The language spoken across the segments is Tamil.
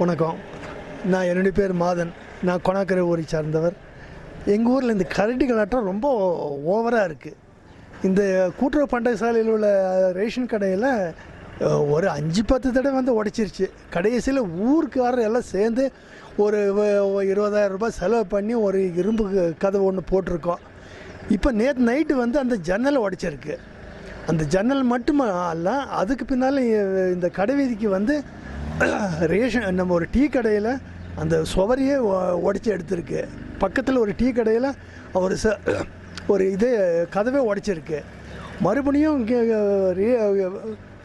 வணக்கம். என்னுடைய பேர் மாதன். நான் கொணாக்கரை ஊரை சார்ந்தவர். எங்கள் ஊரில் இந்த கரடி கலாட்டம் ரொம்ப ஓவராக இருக்குது. இந்த கூட்டுறவு பண்டக சாலையில் உள்ள ரேஷன் கடையில் ஒரு 5-10 தடவை வந்து உடைச்சிருச்சு. கடைசியில் ஊருக்காரர் எல்லாம் சேர்ந்து ஒரு 20,000 ரூபாய் செலவு பண்ணி ஒரு இரும்பு கதவு ஒன்று போட்டிருக்கோம். இப்போ நேற்று நைட்டு வந்து அந்த ஜன்னலை உடைச்சிருக்கு. அந்த ஜன்னல் மட்டும் அல்ல, அதுக்கு பின்னால் இந்த கடை வீதிக்கு வந்து ரேஷன் நம்ம ஒரு டீ கடையில் அந்த சுவரையே உடைச்சி எடுத்திருக்கு. பக்கத்தில் ஒரு டீ கடையில் ஒரு கதவே உடைச்சிருக்கு. மறுபடியும் இங்கே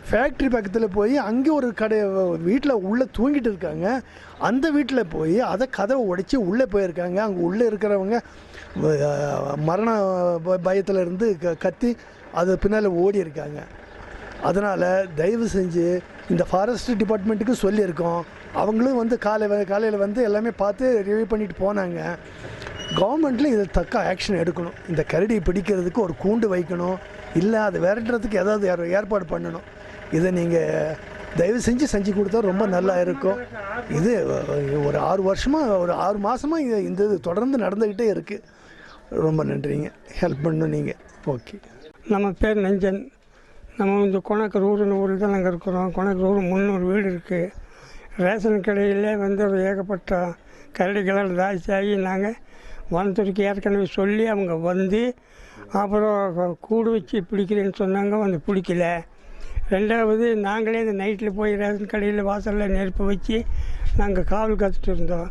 ஃபேக்ட்ரி பக்கத்தில் போய் அங்கே ஒரு கடை வீட்டில் உள்ளே தூங்கிட்டு இருக்காங்க. அந்த வீட்டில் போய் அதை கதவை உடைச்சி உள்ளே போயிருக்காங்க. அங்கே உள்ளே இருக்கிறவங்க மரண பயத்தில் இருந்து கத்தி அது பின்னால் ஓடி இருக்காங்க. அதனால் தயவு செஞ்சு இந்த ஃபாரஸ்ட் டிபார்ட்மெண்ட்டுக்கு சொல்லியிருக்கோம். அவங்களும் வந்து காலையில் வந்து எல்லாமே பார்த்து ரிவ்யூ பண்ணிட்டு போனாங்க. கவர்மெண்ட்டில் இதை தக்க ஆக்ஷன் எடுக்கணும். இந்த கரடியை பிடிக்கிறதுக்கு ஒரு கூண்டு வைக்கணும், இல்லை அதை விரட்டுறதுக்கு ஏதாவது ஏற்பாடு பண்ணணும். இதை நீங்கள் தயவு செஞ்சு கொடுத்தா ரொம்ப நல்லா இருக்கும். இது ஒரு 6 வருஷமாக ஒரு 6 மாதமாக இந்த இது தொடர்ந்து நடந்துக்கிட்டே இருக்குது. ரொம்ப நன்றிங்க, ஹெல்ப் பண்ணணும் நீங்கள். ஓகே. நம்ம பேர் நெஞ்சன். நம்ம இந்த கொணாக்கர் ஊரில் தான் நாங்கள் இருக்கிறோம். கொணாக்கர் ஊர் 300 வீடு இருக்குது. ரேஷன் கடையில் வந்து ஒரு ஏகப்பட்ட கரடிகளால் ஜாஸ்தியாகி நாங்கள் வனத்துறைக்கு ஏற்கனவே சொல்லி அவங்க வந்து அப்புறம் கூடு வச்சு பிடிக்கிறேன்னு சொன்னாங்க, வந்து பிடிக்கல. ரெண்டாவது நாங்களே இந்த நைட்டில் போய் ரேஷன் கடையில் வாசலில் நெருப்பு வச்சு நாங்கள் காவல் காத்துட்டு இருந்தோம்.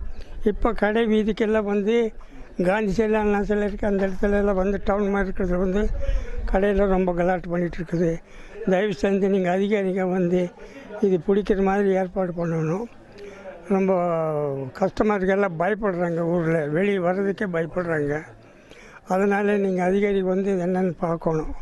இப்போ கடை வீதிக்கெல்லாம் வந்து காந்தி சிலை அண்ணா சிலை இருக்குது, அந்த இடத்துலலாம் வந்து டவுன் மாதிரி இருக்கிறது வந்து கடையில் ரொம்ப கலாட்டு பண்ணிகிட்ருக்குது. தயவு செஞ்சு நீங்கள் அதிகாரிகள் வந்து இது பிடிக்கிற மாதிரி ஏற்பாடு பண்ணணும். ரொம்ப கஷ்டமாக இருக்குது. எல்லாம் பயப்படுறாங்க, ஊரில் வெளியே வர்றதுக்கே பயப்படுறாங்க. அதனால் நீங்கள் அதிகாரி வந்து என்னென்னு பார்க்கணும்.